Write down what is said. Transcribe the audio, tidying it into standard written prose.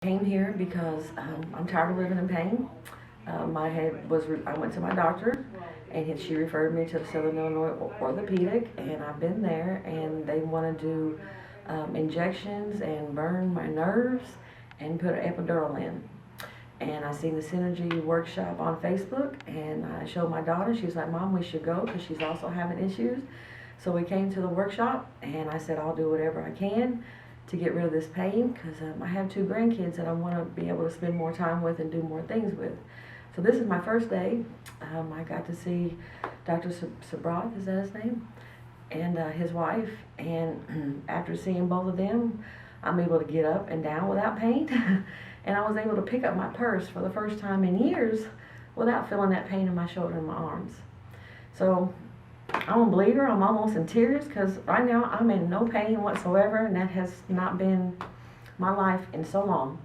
Came here because I'm tired of living in pain. I went to my doctor, and she referred me to the Southern Illinois Orthopedic, and I've been there, and they want to do injections and burn my nerves and put an epidural in. And I seen the Synergy workshop on Facebook, and I showed my daughter. She's like, "Mom, we should go," because she's also having issues. So we came to the workshop, and I said, "I'll do whatever I can to get rid of this pain," because I have 2 grandkids that I want to be able to spend more time with and do more things with. So this is my first day. I got to see Dr. Sabrath, is that his name? And his wife. And after seeing both of them, I'm able to get up and down without pain. And I was able to pick up my purse for the first time in years without feeling that pain in my shoulder and my arms. So I'm a believer. I'm almost in tears because right now I'm in no pain whatsoever, and that has not been my life in so long.